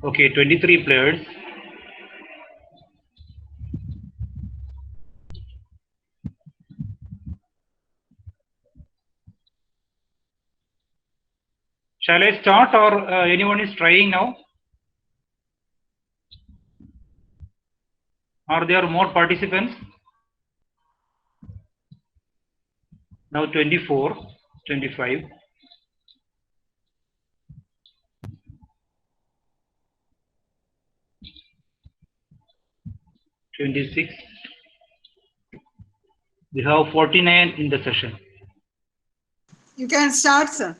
Okay, 23 players. Shall I start, or anyone is trying now? Are there more participants? Now 24, 25. 26. We have 49 in the session. You can start, sir.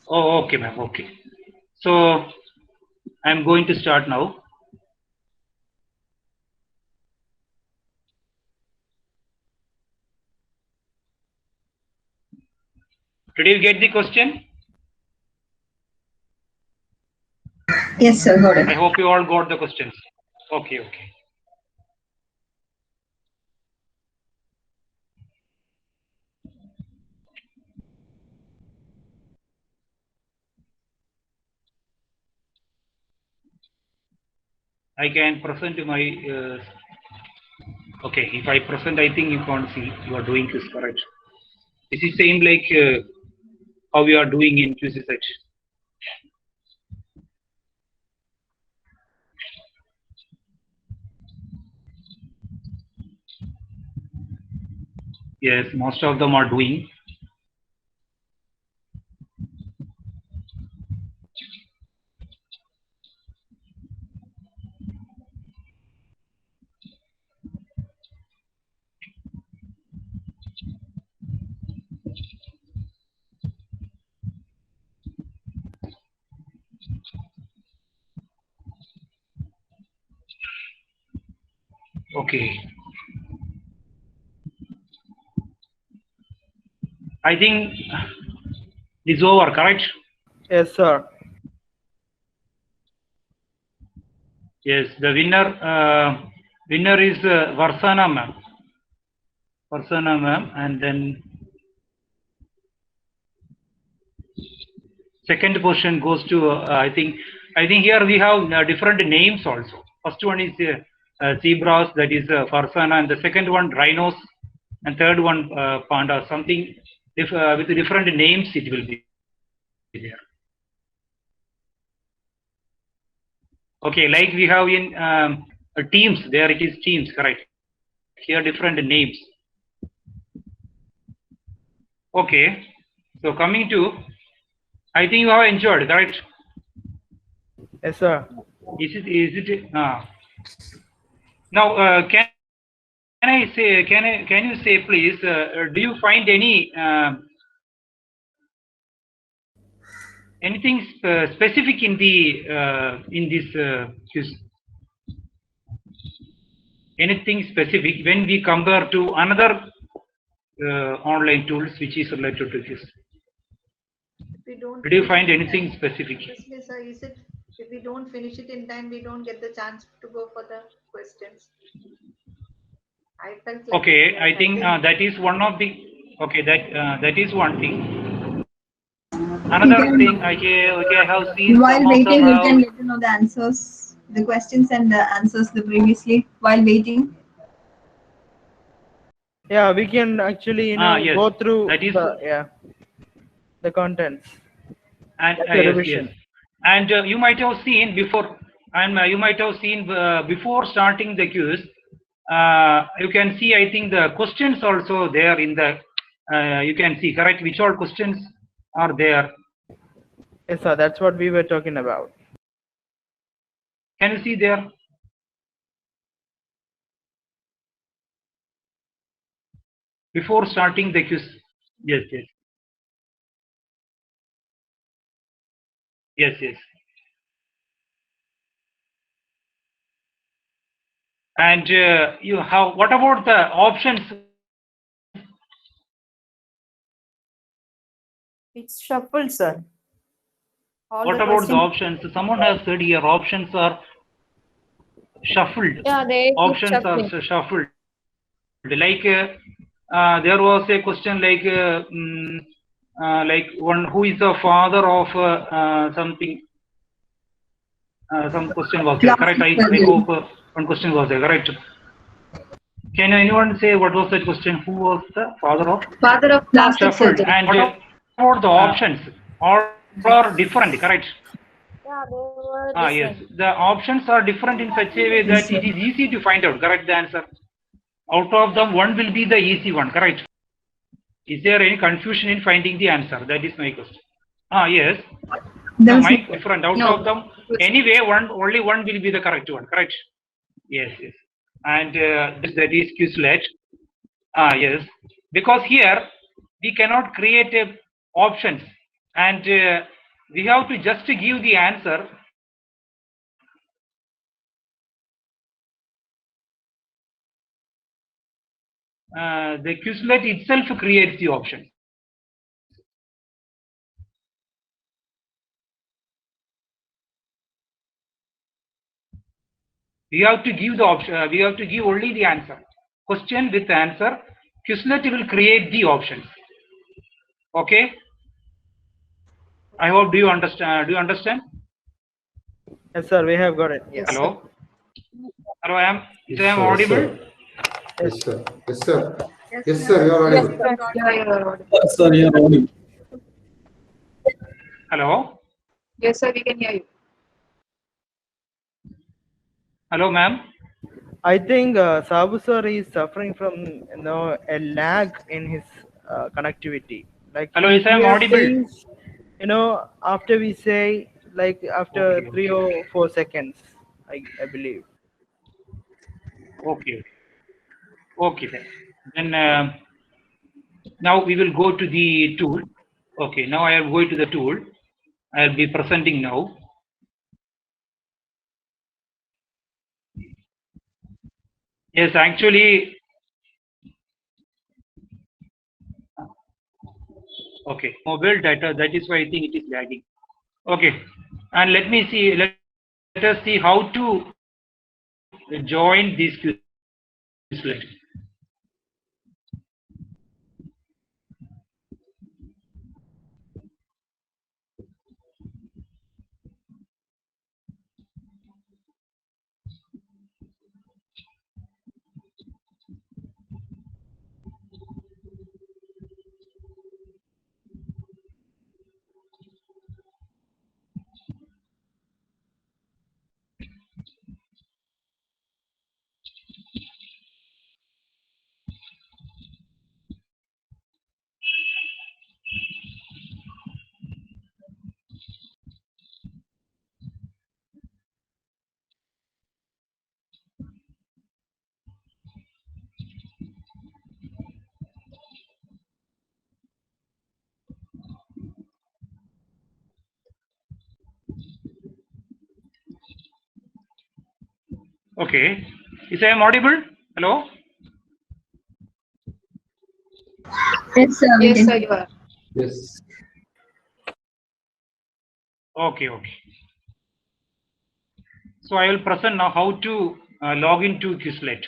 Oh, okay, ma'am. Okay. So I'm going to start now. Did you get the question? Yes, sir. Got I it. hope you all got the questions. Okay, okay. I can present my. Okay, if I present, I think you can't see. You are doing this correct. This is same like how we are doing in QCSH. Yes, most of them are doing. Okay. I think it's over, correct? Yes, sir. Yes, the winner is Varsana ma'am. Varsana ma'am, and then second position goes to I think here we have different names also. First one is zebras, that is Farsana, and the second one rhinos, and third one panda. Something with different names it will be there. Okay, like we have in teams, there it is teams, correct? Here different names. Okay, so coming to, I think you have enjoyed, correct? Yes, sir. Is it now can I say, can you say please, do you find any anything specific in the in this quiz? Anything specific when we compare to another online tools which is related to this? Did you find anything specific? Yes, sir. Is it if we don't finish it in time, we don't get the chance to go for the questions? I felt like Okay, I think that is one of the. Okay, that is one thing. Another thing, okay, I have seen While some of them waiting, we have. can get to know the answers, the questions and the answers the previously while waiting. Yeah, we can actually, Yes, go through that is, the contents. and That's a yes, revision. and you might have seen before, and you might have seen before starting the quiz. You can see, I think the questions also there in the. You can see, correct, which all questions are there. Yes, sir. That's what we were talking about. Can you see there? Before starting the quiz. Yes, yes. And you have, what about the options? It's shuffled, sir. What about the options? Someone has said here options are shuffled. Yeah, they keep Options shuffling. are shuffled. Like there was a question like like one who is the father of something. Some question was there, correct? I hope one question was there, correct? Can anyone say what was that question? Who was the father of? Father of plastic Shuffled. surgery. And what about the options? All are different, correct? Yeah, they were Yes. different. The options are different in such a way that it is easy to find out, correct, the answer. Out of them, one will be the easy one, correct? Is there any confusion in finding the answer? That is my question. Yes. No, mine different. Out of them, anyway, only one will be the correct one, correct? Yes, yes. And that is Quizlet. Yes. Because here, we cannot create options. And we have to just give the answer. The Quizlet itself creates the option. We have to give the option. We have to give only the answer. Question with answer. Quizlet will create the options. Okay. I hope. Do you understand? Do you understand? Yes, sir. We have got it. Yes. Hello. Hello. I am Yes, audible? Yes, sir. Yes, sir. Yes, sir. You are audible. Yeah, you are audible. Yes, sir, you are audible. Hello. Yes, sir, we can hear you. Hello, ma'am. I think Sabu sir is suffering from a lag in his connectivity. Like Hello, he yes, I am hears audible. things, after we say like after Okay. 3 or 4 seconds, I believe. Okay. Okay. Then now we will go to the tool. Okay. Now I am going to the tool. I will be presenting now. Yes, actually. Okay. Mobile data. That is why I think it is lagging. Okay. And let me see. Let us see how to join this Quizlet. Okay. Is I am audible? Hello. Yes, sir. Yes, sir, you are. Yes. Okay. Okay. So I will present now how to log into Quizlet.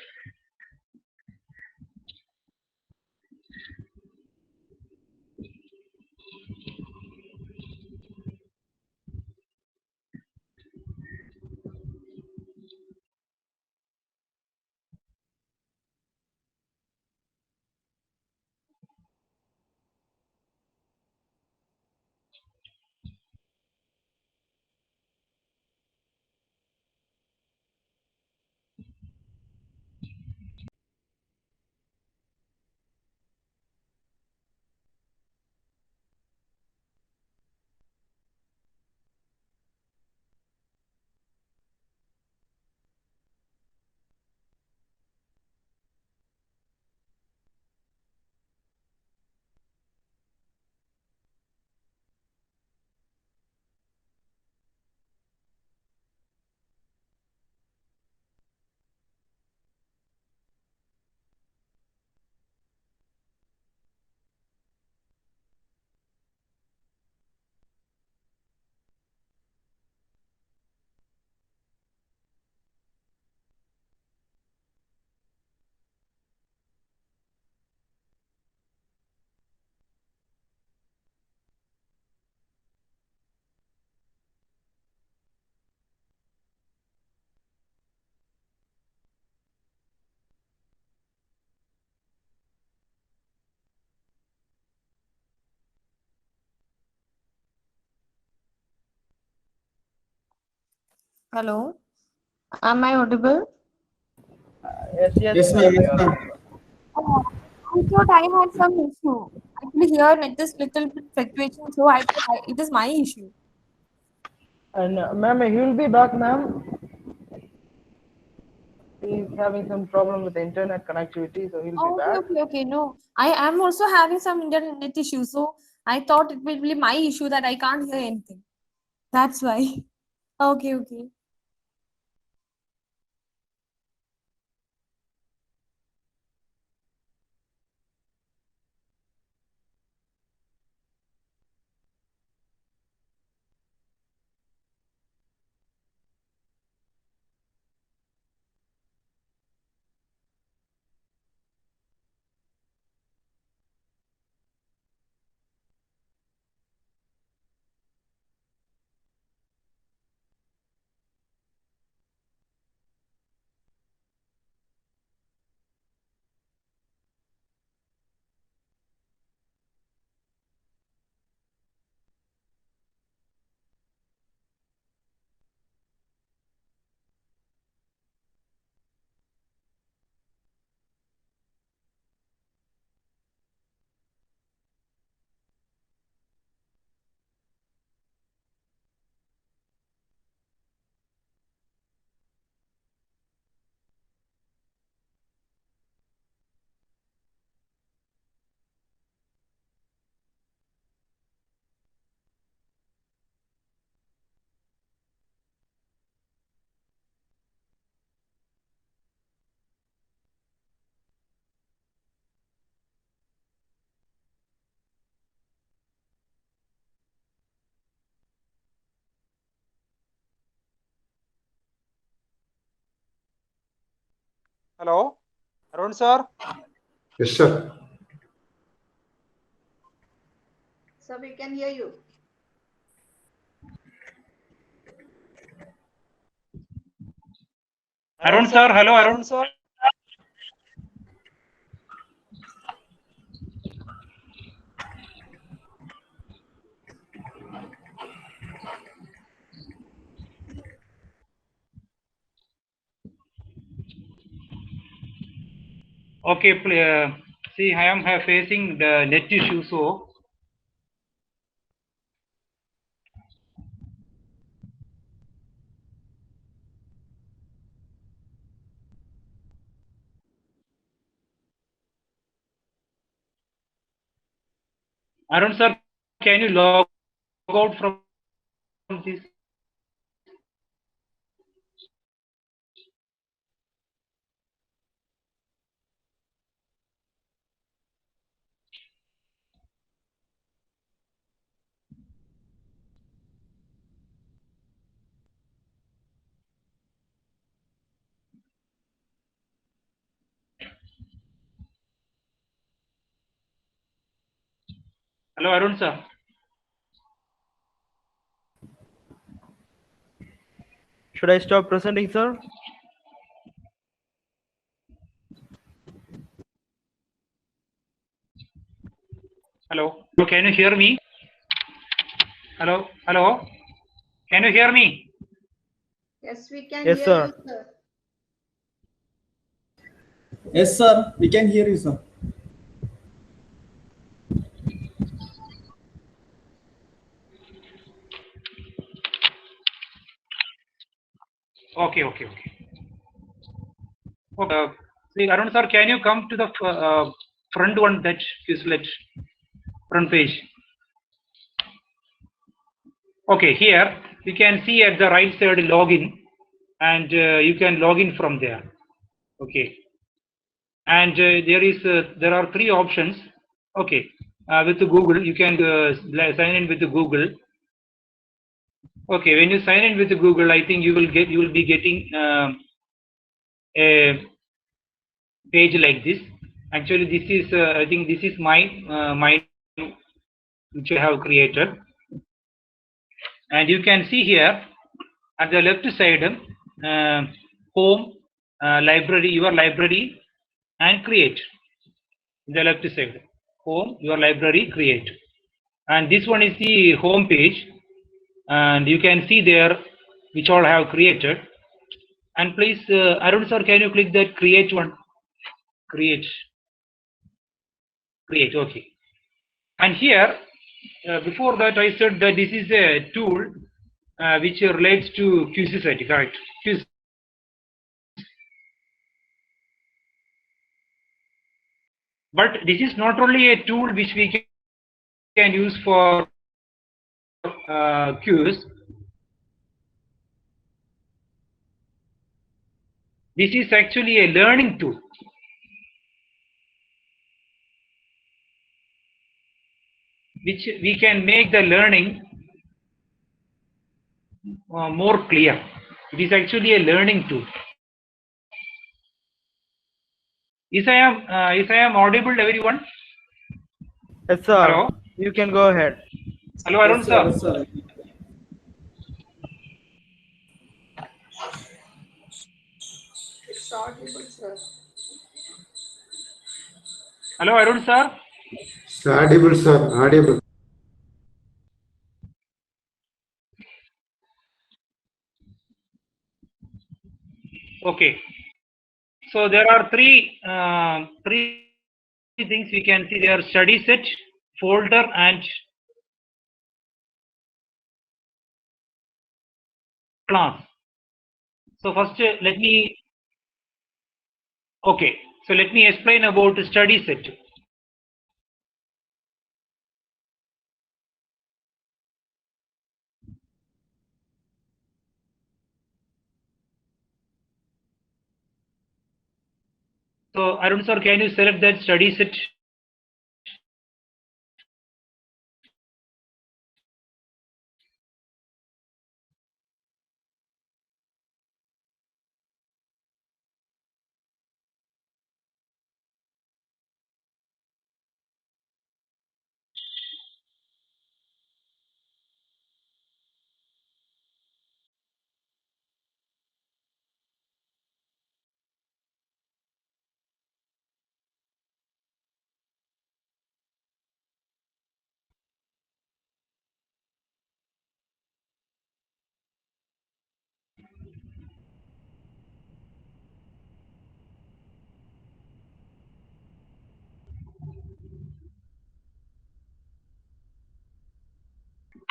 Hello. Am I audible? Yes, Yes, ma'am. Yes, ma'am. I thought I had some issue. Actually, here it is little bit fluctuation, so I thought it is my issue. And ma'am, he will be back, ma'am. He's having some problem with the internet connectivity, so he'll be Oh, back. okay. No, I am also having some internet issue, so I thought it will be my issue that I can't hear anything. That's why. Okay. Hello, Arun sir. Yes, sir. So we can hear you. Arun sir, hello Arun. Sir. Okay, see, I am facing the net issue, so Arun sir, can you log out from this? Hello Arun sir. Should I stop presenting, sir? Hello, can you hear me? Hello, can you hear me? Yes, we can Yes, hear sir. you, sir. Yes, sir. We can hear you, sir. Okay. See, Arun sir, can you come to the front one, that Quizlet front page? Okay, here you can see at the right side login, and you can log in from there. Okay, and there are three options. Okay, with the Google you can sign in with the Google. Okay, when you sign in with the Google, I think you will be getting a page like this. Actually, this is I think this is my which I have created, and you can see here at the left side home, library, your library, and create. The left side home, your library, create, and this one is the home page, and you can see there which all I have created. And please, Arun sir, can you click that create one? Create. Okay. And here, before that, I said that this is a tool which relates to QC site, correct? QC. But this is not only a tool which we can use for queues. This is actually a learning tool. Which we can make the learning more clear. It is actually a learning tool. If I am audible to everyone? Yes, sir. Hello? You can go ahead. Hello, Arun sir. Yes, sir. It's audible, sir. Hello, Arun sir. It's audible, sir. Audible. Okay. So there are three things we can see there: study set, folder, and class. So first, let me explain about the study set. So Arun sir, can you select that study set?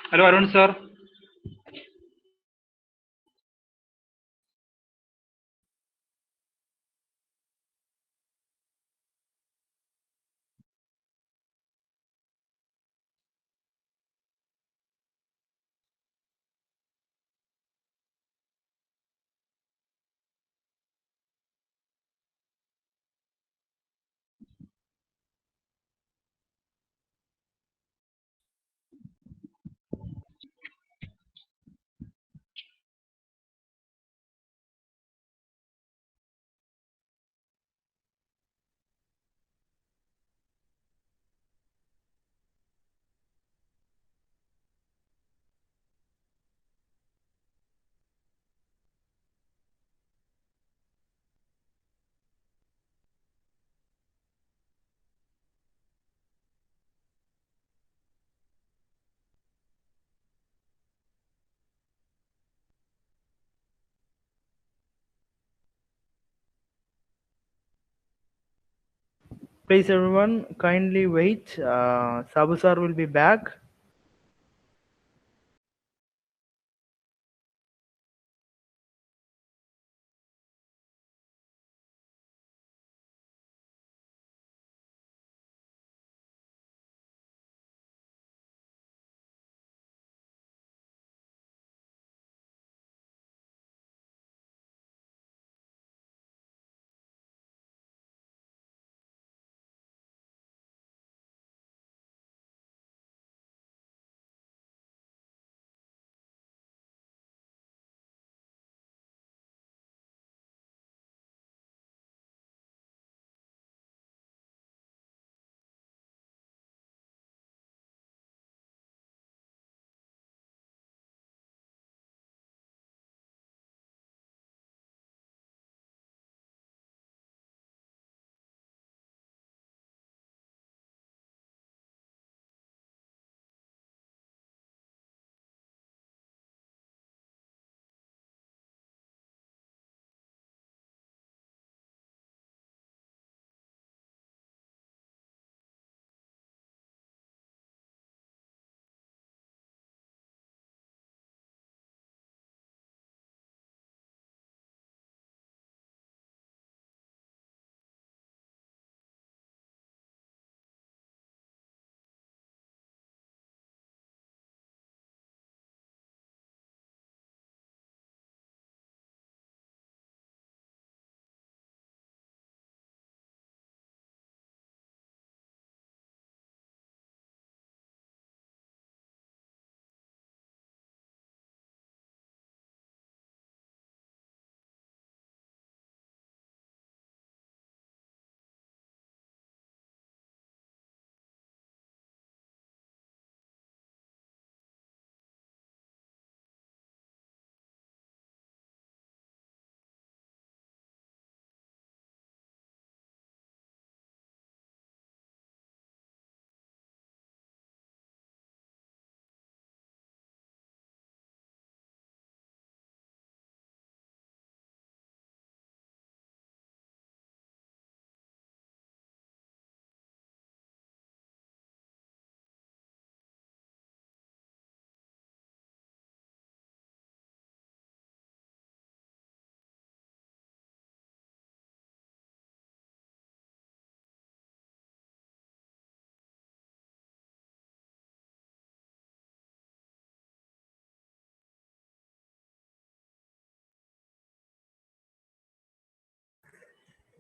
Hello, Arun sir. Please, everyone, kindly wait. Sabu sir will be back.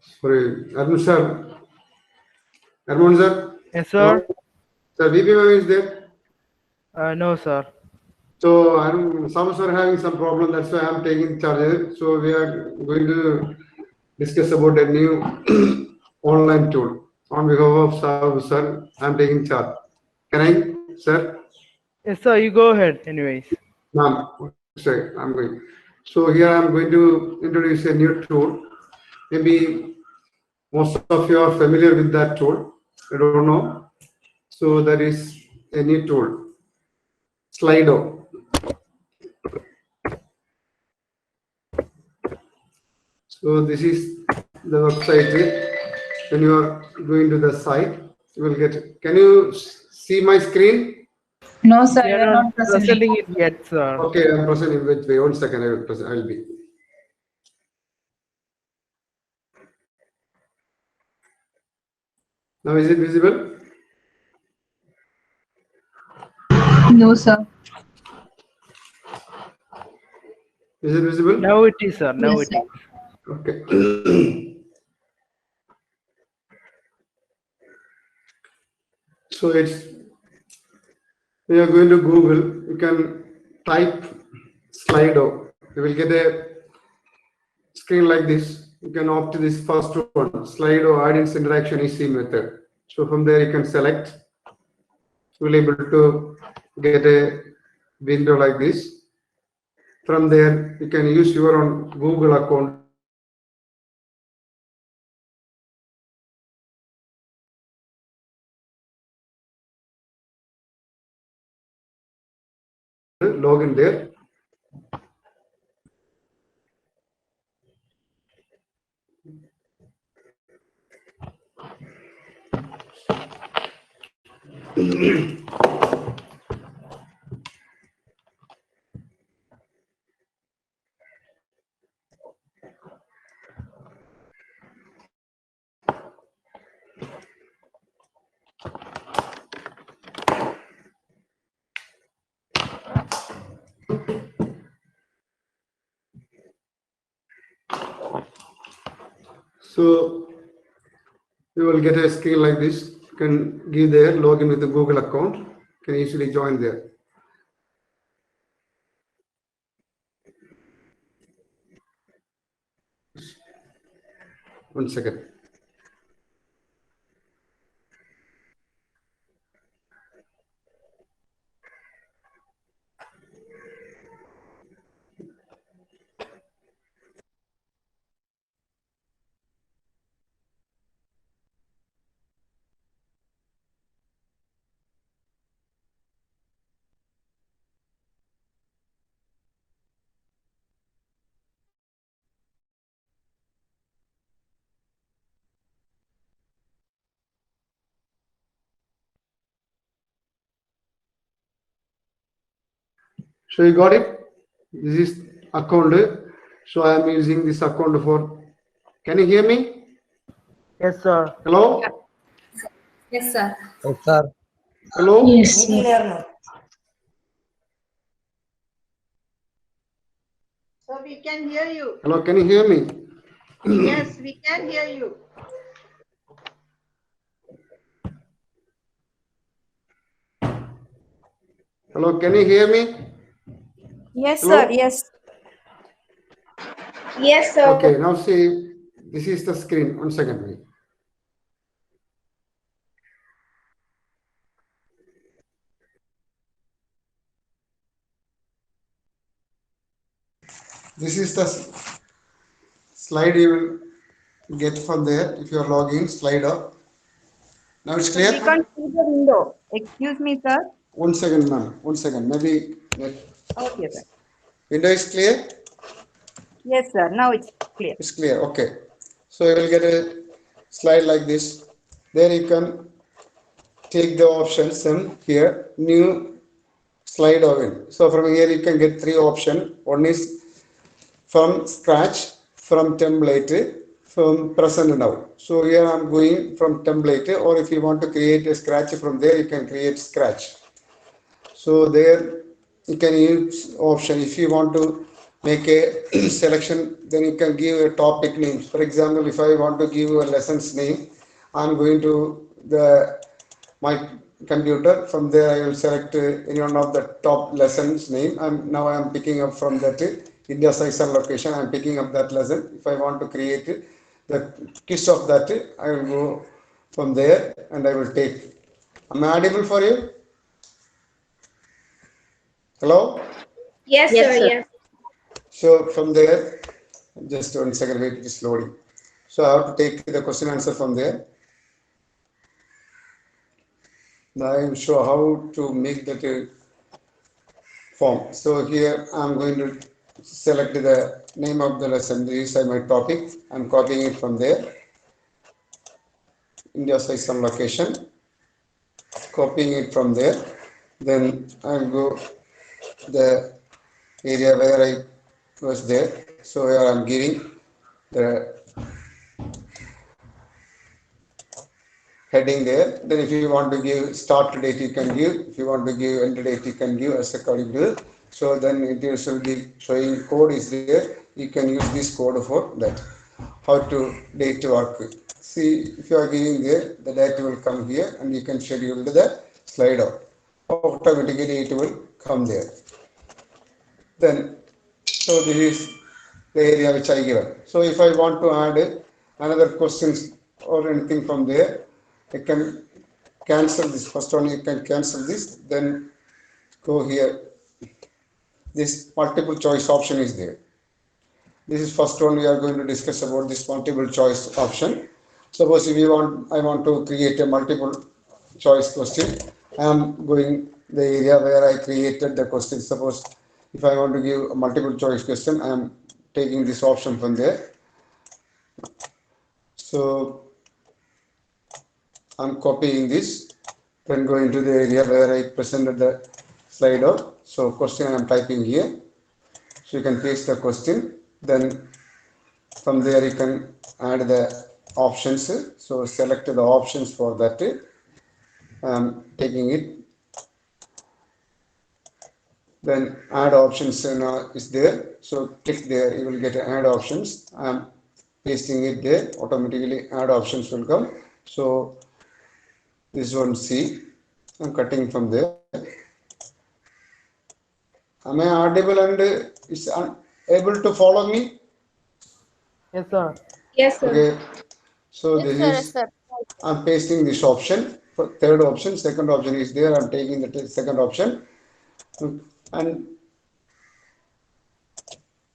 Sorry, Arun sir. Arun sir. Yes, sir. Sir, VP ma'am is there. No, sir. So some are having some problem. That's why I'm taking charge. So we are going to discuss about a new online tool on behalf of Sabu sir. I'm taking charge. Can I, sir? Yes, sir. You go ahead. Anyways. Ma'am, sorry, I'm going. So here I'm going to introduce a new tool. Maybe most of you are familiar with that tool. I don't know. So that is a new tool, Slido. So this is the website. When you are going to the site, you will get. Can you see my screen? No, sir, We you are are not not presenting it yet, sir. Okay, I'm presenting. Wait 1 second. I will present. I will be. Now is it visible? No, sir. Is it visible? Now it is, sir. Now Yes, it is. Okay. So it's, we are going to Google, you can type Slido. You will get a screen like this. You can opt this first one, Slido audience interaction easy method. So from there you can select. You will be able to get a window like this. From there you can use your own Google account. Log in there. So you will get a screen like this. You can give there, log in with the Google account. You can easily join there. One second. So you got it? This is account. So I am using this account for. Can you hear me? Yes, sir. Hello? Yes, sir. Yes, sir. Hello? Yes. So we can hear you. Hello, can you hear me? Yes, we can hear you. Hello, can you hear me? Yes, Hello? sir. Yes. Yes, sir. Okay, now see, this is the screen. 1 second, please. This is the slide you will get from there if you are logging, slide up. Now it's clear? We can't see the window. Excuse me, sir. 1 second, ma'am. 1 second. Maybe Okay, sir. window is clear? Yes, sir. Now it's clear. It's clear. Okay. So you will get a slide like this. There you can take the options and here new slide oven. So from here you can get 3 options. One is from scratch, from template, from present now. So here I'm going from template, or if you want to create a scratch from there, you can create scratch. So there you can use option. If you want to make a selection, then you can give a topic name. For example, if I want to give a lesson's name, I'm going to my computer. From there, I will select any one of the top lessons name. Now I'm picking up from that India size and location. I'm picking up that lesson. If I want to create the quiz of that, I will go from there and I will take. Am I audible for you? Hello? Yes, sir. Yes. So from there, just 1 second, wait, it is loading. So I have to take the question answer from there. Now I will show how to make that form. So here I am going to select the name of the lesson. This is my topic. I am copying it from there. India size and location. Copying it from there. Then I will go the area where I was there. So here I am giving the heading there. Then if you want to give start date, you can give. If you want to give end date, you can give as according to. So then it will be showing code is there. You can use this code for that. How to date work. See, if you are giving there, the date will come here and you can schedule the slide out. Automatically it will come there. Then, so this is the area which I given. So if I want to add another questions or anything from there, I can cancel this. First one, you can cancel this, then go here. This multiple choice option is there. This is first one we are going to discuss about this multiple choice option. Suppose if I want to create a multiple choice question, I am going the area where I created the question. Suppose if I want to give a multiple choice question, I am taking this option from there. So I'm copying this, then going to the area where I presented the slide out. So question I am typing here. So you can paste the question. Then from there you can add the options. So select the options for that. I'm taking it. Then add options is there. So click there, you will get add options. I'm pasting it there. Automatically add options will come. So this one C, I'm cutting from there. Am I audible and is able to follow me? Yes, sir. Yes, sir. Okay. So this is, I'm pasting this option. Third option, second option is there. I'm taking the second option. And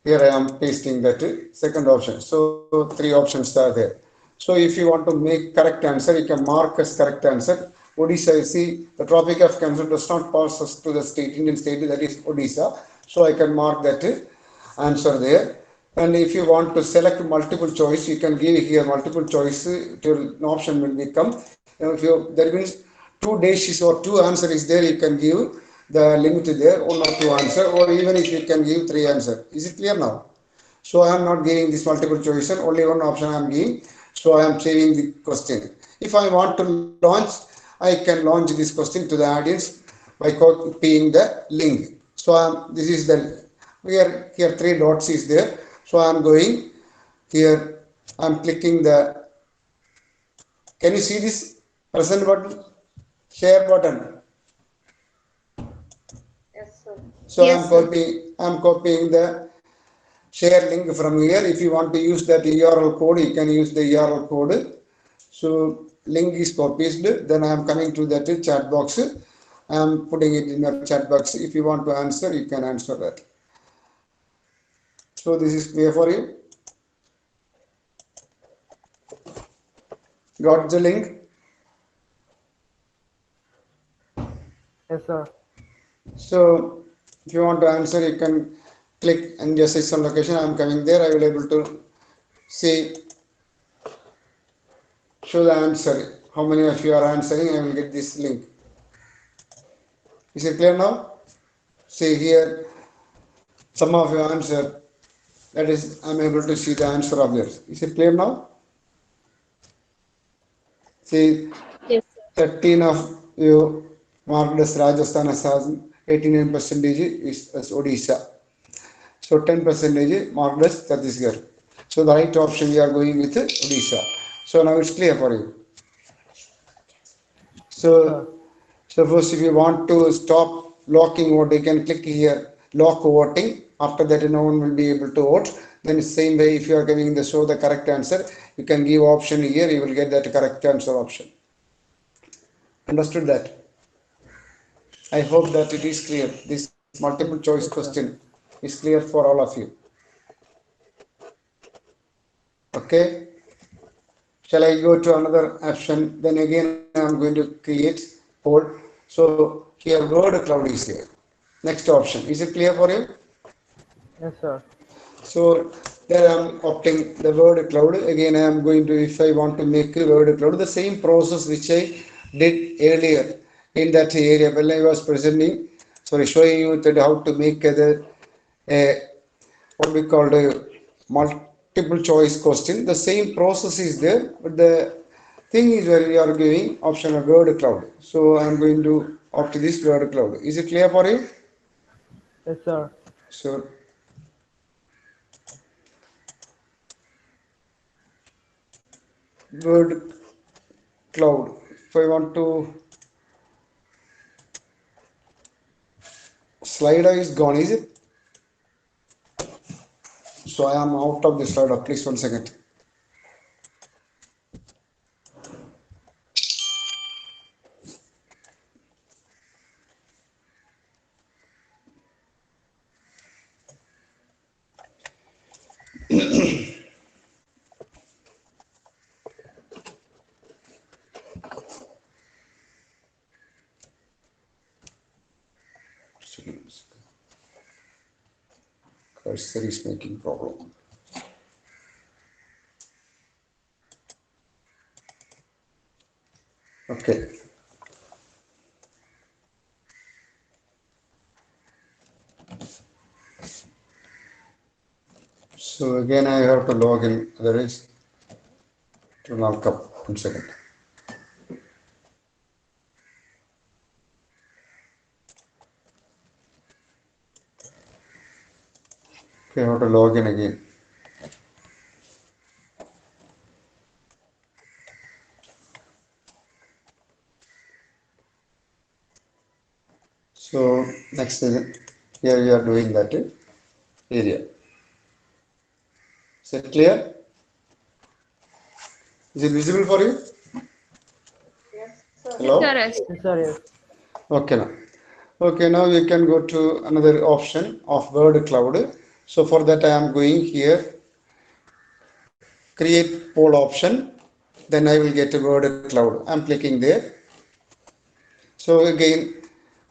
here I am pasting that second option. So three options are there. So if you want to make correct answer, you can mark as correct answer. Odisha, see the Tropic of Cancer does not pass us to the state, Indian state, that is Odisha. So I can mark that answer there. And if you want to select multiple choice, you can give here multiple choice. An option will become. If you, there means 2 dishes or 2 answer is there, you can give the limit there, 1 or 2 answer, or even if you can give 3 answer. Is it clear now? So I am not giving this multiple choice, and only one option I am giving. So I am saving the question. If I want to launch, I can launch this question to the audience by copying the link. So this is the here 3 dots is there. So I am going here. I am clicking the. Can you see this present button, share button? Yes, sir. So I am copying the share link from here. If you want to use that URL code, you can use the URL code. So link is copied. Then I am coming to that chat box. I am putting it in the chat box. If you want to answer, you can answer that. So this is clear for you. Got the link? Yes, sir. So if you want to answer, you can click and just say some location. I am coming there. I will able to see, show the answer. How many of you are answering? I will get this link. Is it clear now? See here, some of you answer. That is, I am able to see the answer of yours. Is it clear now? See, Yes, sir. 13 of you marked as Rajasthan as 89% is as Odisha. So So 10% marked as Chhattisgarh. So the right option we are going with Odisha. So now it's clear for you. So suppose if you want to stop locking vote, you can click here lock voting. After that, no one will be able to vote. Then same way, if you are giving the show the correct answer, you can give option here. You will get that correct answer option. Understood that? I hope that it is clear. This multiple choice question is clear for all of you. Okay. Shall I go to another option? Then again, I am going to create poll. So here word cloud is here. Next option. Is it clear for you? Yes, sir. So there I am opting the word cloud. Again, I am going to, if I want to make a word cloud, the same process which I did earlier in that area when I was presenting, sorry, showing you that how to make what we call a multiple choice question. The same process is there, but the thing is where we are giving option of word cloud. So I am going to opt this word cloud. Is it clear for you? Yes, sir. So word cloud. If I want to, slider is gone, is it? So I am out of the slider. Please 1 second. Cursor is making problem. Okay. So again I have to log in, otherwise it will not come. 1 second. Okay, I have to log in again. So next thing, here we are doing that area. Is it clear? Is it visible for you? Yes, sir. Hello? Yes. Yes, sir. Yes. Okay now. Okay, now we can go to another option of word cloud. So for that I am going here, create poll option. Then I will get a word cloud. I am clicking there. So again,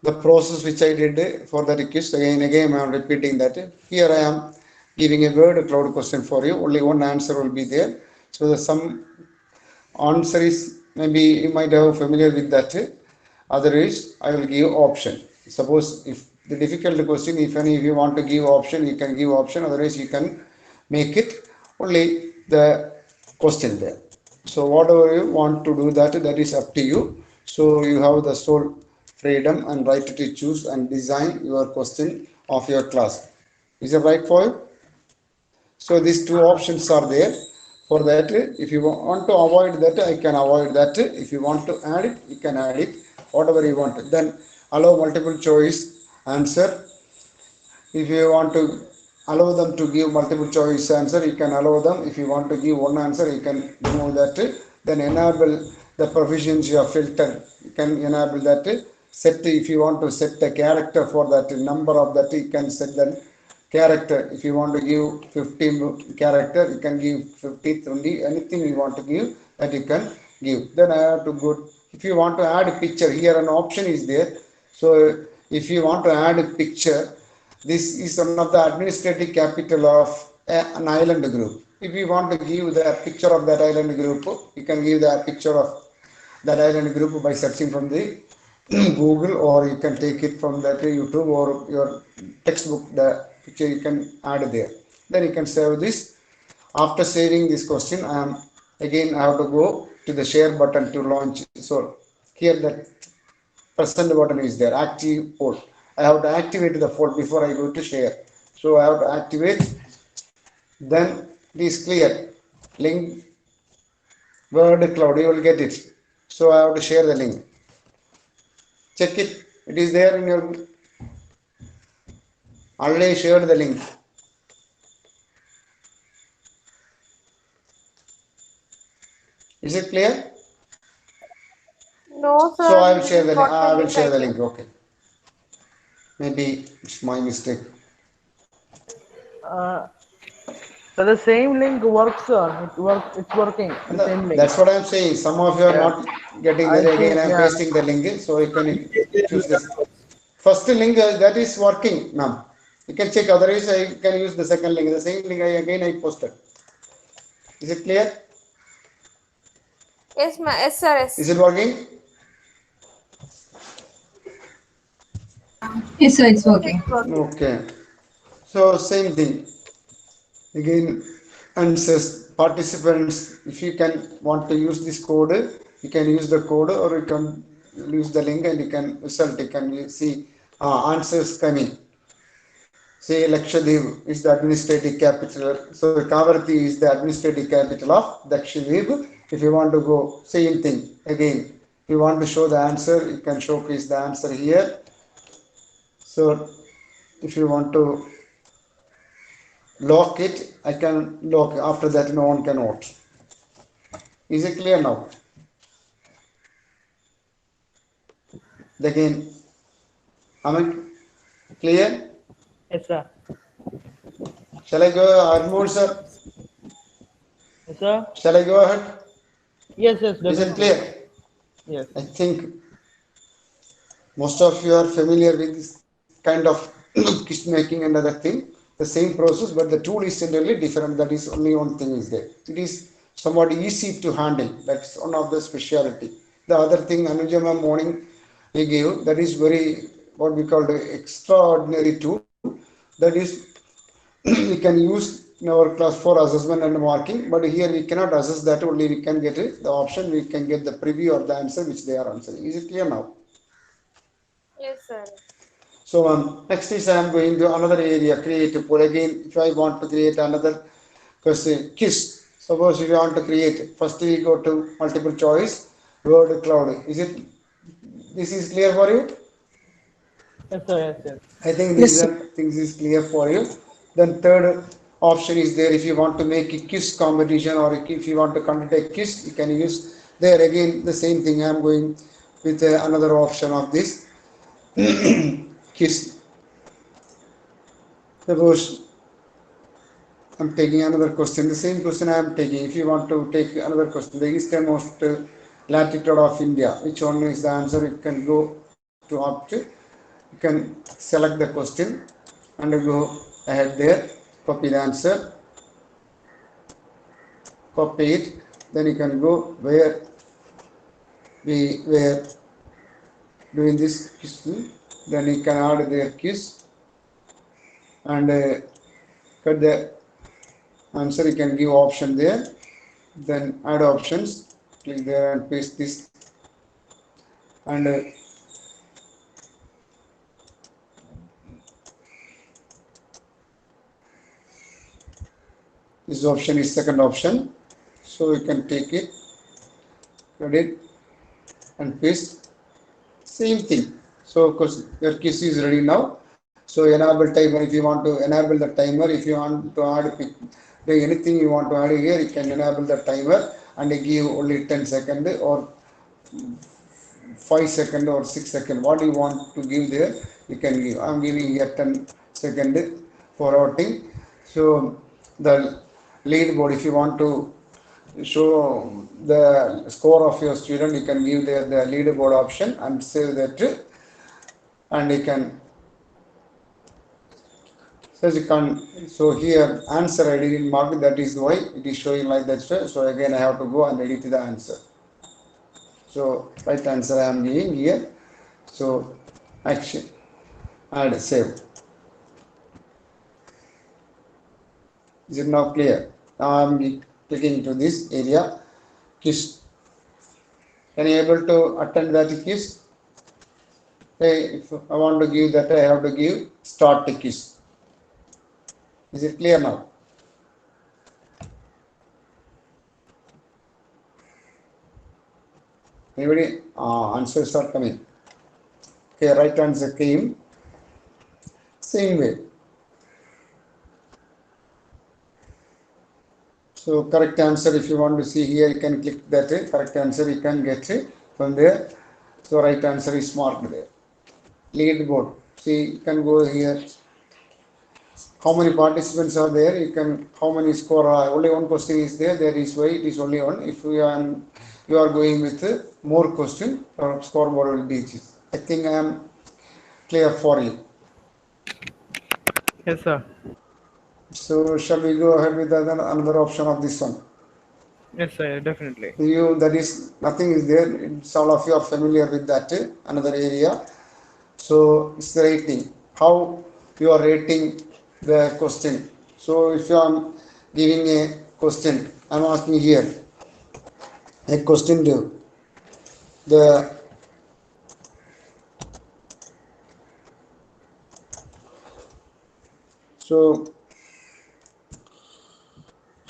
the process which I did for the request, again I am repeating that. Here I am giving a word cloud question for you. Only one answer will be there. So the some answer is, maybe you might have familiar with that. Otherwise, I will give option. Suppose if the difficult question, if you want to give option, you can give option. Otherwise, you can make it only the question there. So whatever you want to do that is up to you. So you have the sole freedom and right to choose and design your question of your class. Is it right for you? So these two options are there. For that, if you want to avoid that, I can avoid that. If you want to add it, you can add it, whatever you want. Then allow multiple choice answer. If you want to allow them to give multiple choice answer, you can allow them. If you want to give one answer, you can remove that. Then enable the proficiency of filter. You can enable that. Set, if you want to set the character for that number of that, you can set the character. If you want to give 50 character, you can give 50, 20, anything you want to give that you can give. Then I have to go, if you want to add a picture, here an option is there. So if you want to add a picture, this is one of the administrative capital of an island group. If you want to give the picture of that island group, you can give the picture of that island group by searching from the Google, or you can take it from that YouTube or your textbook, the picture you can add there. Then you can save this. After saving this question, again I have to go to the share button to launch. So here that present button is there, active poll. I have to activate the poll before I go to share. So I have to activate. Then it is clear. Link word cloud, you will get it. So I have to share the link. Check it. It is there in your already shared the link. Is it clear? No, sir. So I will You share just the link. got I will link, share I the think. link. Okay. Maybe it's my mistake. So the same link works, sir. It's working. The same link. That's what I'm saying. Some of you are Yeah. not getting I there. think, Again, I'm yeah. pasting the link. So you can choose this. First link that is working now. You can check. Otherwise, I can use the second link. The same link I posted. Is it clear? Yes, sir. Yes. Is it working? Yes, sir, it's Yes, working. it's working. Okay. So same thing. Again, answers participants. If you can want to use this code, you can use the code, or you can use the link and you can result. You can see answers coming. Say Lakshadweep is the administrative capital. So Kavaratti is the administrative capital of Lakshadweep. If you want to go, same thing again. If you want to show the answer, you can showcase the answer here. So if you want to lock it, I can lock. After that, no one can vote. Is it clear now? Again, am I clear? Yes, sir. Shall I go, Armour sir? Yes, sir. Shall I go ahead? Yes, yes, Is it definitely. clear? Yes. I think most of you are familiar with this kind of kit making and other thing. The same process, but the tool is entirely different. That is only one thing is there. It is somewhat easy to handle. That's one of the speciality. The other thing, Anujama morning we gave, that is very what we call the extraordinary tool. That is we can use in our class for assessment and marking, but here we cannot assess that. Only we can get it, the option. We can get the preview of the answer which they are answering. Is it clear now? Yes, sir. So next is I am going to another area, create a poll. Again, if I want to create another question, KISS. Suppose if you want to create, first we go to multiple choice, word cloud. Is it, this is clear for you? Yes, sir. Yes, yes. I think Yes, these sir. are things is clear for you. Then third option is there. If you want to make a quiz competition, or if you want to conduct a quiz, you can use there. Again, the same thing. I am going with another option of this quiz. Suppose I'm taking another question. The same question I am taking. If you want to take another question, the easternmost latitude of India, which one is the answer? You can go to opt. You can select the question and go ahead there. Copy the answer. Copy it. Then you can go where we were doing this question. Then you can add their quiz and cut the answer. You can give option there. Then add options. Click there and paste this. And this option is second option. So you can take it, cut it, and paste. Same thing. So of course your quiz is ready now. So enable timer. If you want to enable the timer, if you want to add anything you want to add here, you can enable the timer and give only 10 seconds or 5 seconds or 6 seconds. What you want to give there, you can give. I'm giving here 10 seconds for outing. So the lead board, if you want to show the score of your student, you can give there the leaderboard option and save that, and you can so here answer I didn't mark, that is why it is showing like that. So again I have to go and edit the answer. So right answer I am giving here. So action, add, save. Is it now clear? Now I am clicking to this area, quiz. Can you able to attend that quiz? Hey, if I want to give that, I have to give start the quiz. Is it clear now? Anybody? Answers are coming. Okay, right answer came. Same way. So correct answer, if you want to see here, you can click that. Correct answer you can get from there. So right answer is marked there. Leaderboard. See, you can go here. How many participants are there? You can, how many score? Only one question is there. There is why it is only one. If you are going with more question, or scoreboard will be. I think I am clear for you. Yes, sir. So shall we go ahead with another option of this one? Yes, sir. Definitely. You, that is, nothing is there. It's all of you are familiar with that. Another area. So it's the rating. How you are rating the question. So if you are giving a question, I am asking here a question to the so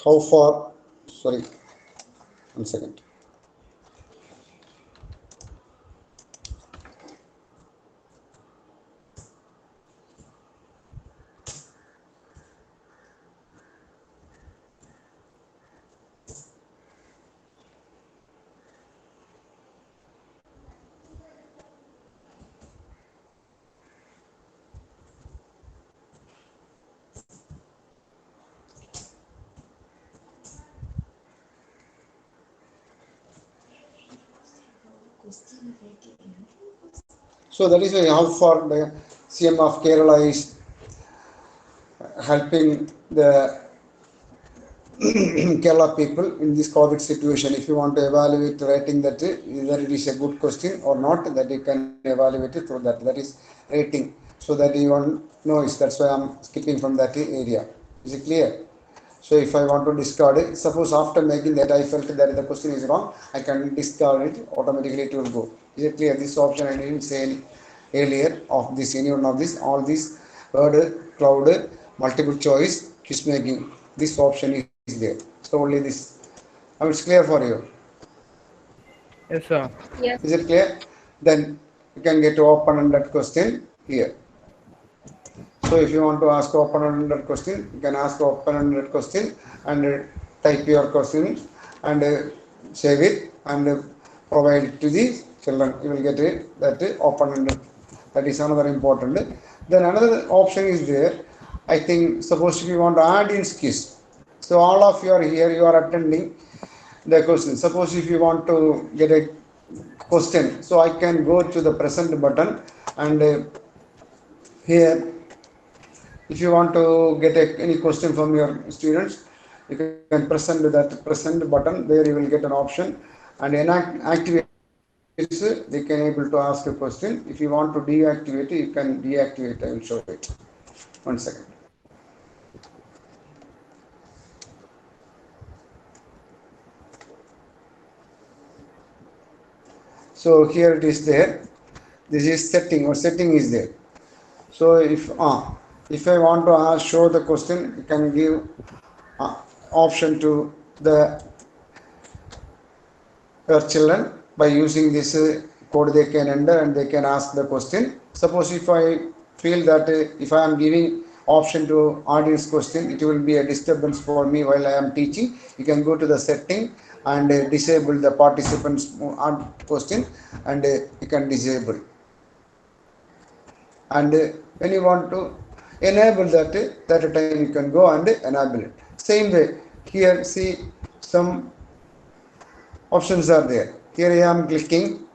how far, sorry, 1 second. So that is how far the CM of Kerala is helping the Kerala people in this COVID situation. If you want to evaluate rating that whether it is a good question or not, that you can evaluate it through that. That is rating. So that everyone knows. That's why I'm skipping from that area. Is it clear? So if I want to discard it, suppose after making that I felt that the question is wrong, I can discard it, automatically it will go. Is it clear? This option I didn't say earlier of this, any one of this, all these word, cloud, multiple choice, quiz making, this option is there. So only this. Now it's clear for you. Yes, sir. Yes. Is it clear? Then you can get to open-ended question here. So if you want to ask open-ended question, you can ask open-ended question and type your question and save it and provide it to the children. You will get it that open-ended. That is another important. Then another option is there. I think suppose if you want to add in quiz. So all of you are here, you are attending the question. Suppose if you want to get a question, so I can go to the present button and here if you want to get any question from your students, you can present that present button. There you will get an option and activate it. They can able to ask a question. If you want to deactivate it, you can deactivate. I will show it. 1 second. So here it is there. This is setting, or setting is there. So if I want to show the question, you can give option to the your children by using this code. They can enter and they can ask the question. Suppose if I feel that if I am giving option to audience question, it will be a disturbance for me while I am teaching. You can go to the setting and disable the participants question and you can disable. And when you want to enable that time you can go and enable it. Same way here, see some options are there. Here I am clicking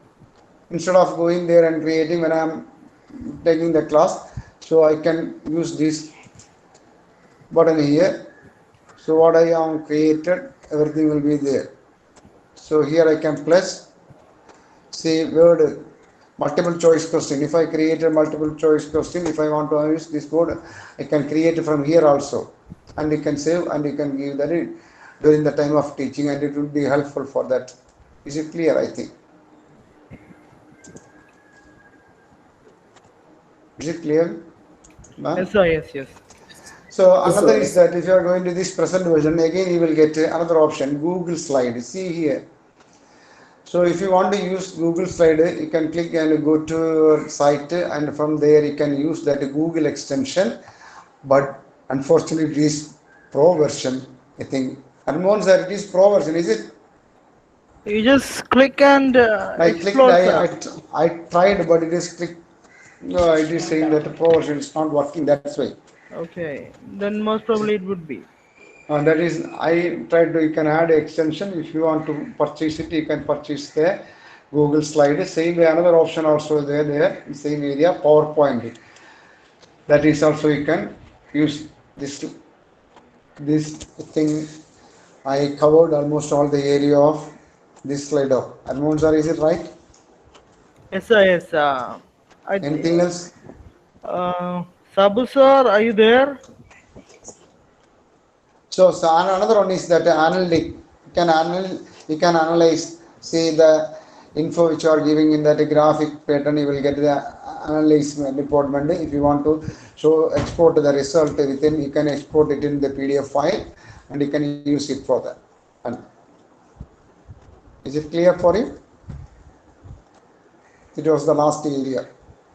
instead of going there and creating when I am taking the class. So I can use this button here. So what I am created, everything will be there. So here I can plus, say word multiple choice question. If I create a multiple choice question, if I want to use this code, I can create it from here also, and you can save and you can give that during the time of teaching, and it will be helpful for that. Is it clear? I think. Is it clear? Yes, sir. Yes, yes. So another is that if you are going to this present version, again you will get another option, Google Slide. See here. So if you want to use Google Slide, you can click and go to your site, and from there you can use that Google extension. But unfortunately, it is Pro version, I think. And once that it is Pro version, is it? You just click and I clicked, explore, sir. I tried, but it is click. No, it is saying that the Pro version is not working. That's why. Okay, then most probably it would be. That is, I tried to, you can add extension. If you want to purchase it, you can purchase the Google Slide. Same way, another option also there, same area, PowerPoint. That is also you can use this thing. I covered almost all the area of this Slido. Armoon sir, is it right? Yes, sir. Yes. Anything else? Sabu sir, are you there? So another one is that analytic. You can analyze, see the info which you are giving in that graphic pattern. You will get the analyze department. If you want to export the result within, you can export it in the PDF file, and you can use it for that. And is it clear for you? It was the last area.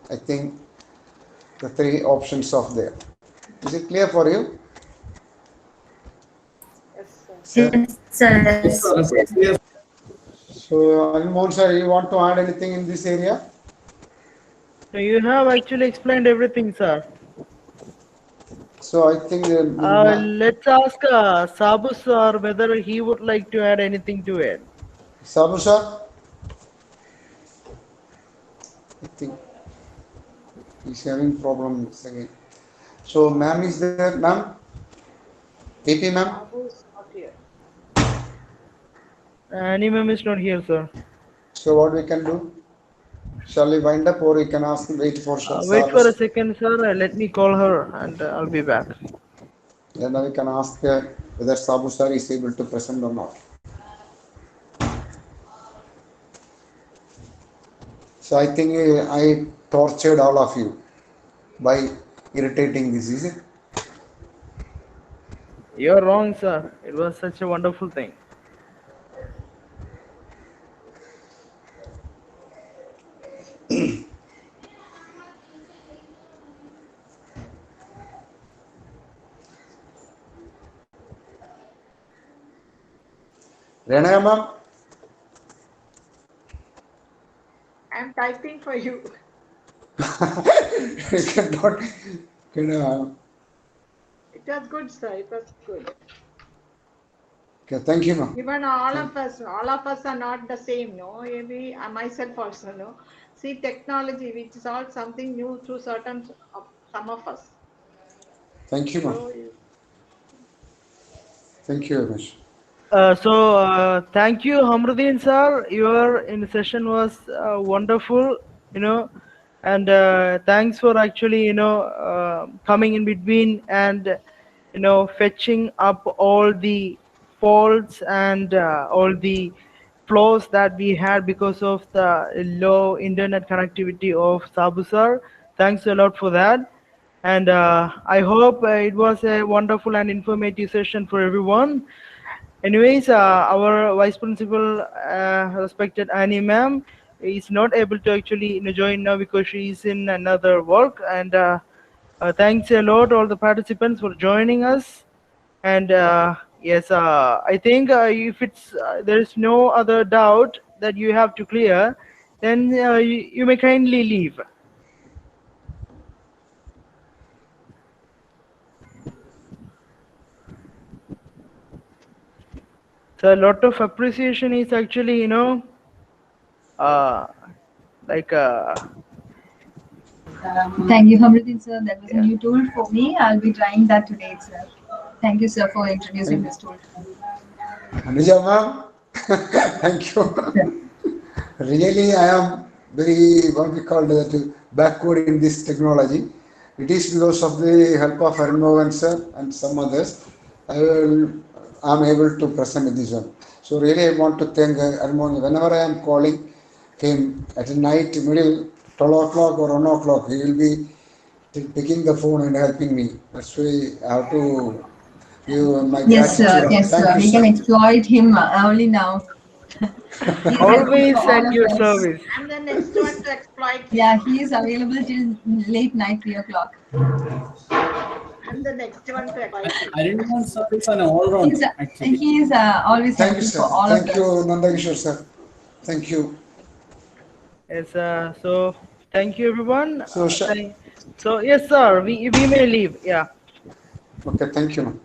I think the three options of there. Is it clear for you? Yes, sir. Yes. So, Anmol sir, you want to add anything in this area? You have actually explained everything, sir. So, I think let's ask Sabu sir whether he would like to add anything to it. Sabu sir, I think he's having problems again. So, ma'am is there, ma'am? PP ma'am? Annie ma'am is not here, sir. So, what we can do? Shall we wind up, or we can ask wait for wait for a second, sir. Let me call her and I'll be back. Then we can ask whether Sabu sir is able to present or not. So I think I tortured all of you by irritating this, is it? You're wrong, sir. It was such a wonderful thing. Renaya ma'am? I'm typing for you. It was good, sir. It was good. Okay, thank you, ma'am. Even all of us are not the same, no? Maybe myself also, no? See, technology, which is all something new to some of us. Thank you, ma'am. Thank you very much. Thank you, Hamruddin sir. Your session was wonderful, and thanks for actually, coming in between and, fetching up all the faults and all the flaws that we had because of the low internet connectivity of Sabu sir. Thanks a lot for that. And I hope it was a wonderful and informative session for everyone. Anyways, our vice principal, respected Annie ma'am, is not able to actually join now because she is in another work. And thanks a lot all the participants for joining us. And yes, I think if it's there is no other doubt that you have to clear, then you may kindly leave. So a lot of appreciation is actually, Thank you, Hamruddin sir. That was a new tool for me. I'll be trying that today, sir. Thank you, sir, for introducing this tool. Anuja ma'am, thank you. Really, I am very, what we call that, backward in this technology. It is because of the help of Armogan sir and some others, I am able to present this one. So really, I want to thank Armogan. Whenever I am calling him at night, middle 12 o'clock or 1 o'clock, he will be picking the phone and helping me. That's why I have to give my Yes, sir. gratitude. Yes, Thank sir. you, We can sir. exploit him only now. He is Always helpful for all at of your us. service. I'm the next one to exploit him. Yeah, he is available till late night, 3 o'clock. I'm the next one to exploit him. I didn't want service on all round actually. He is always Thank you, helpful sir. for all Thank of you, us. Nandakishore, sir. Thank you. Yes, so thank you everyone. So, So yes, sir, we may leave. Yeah. okay, thank you.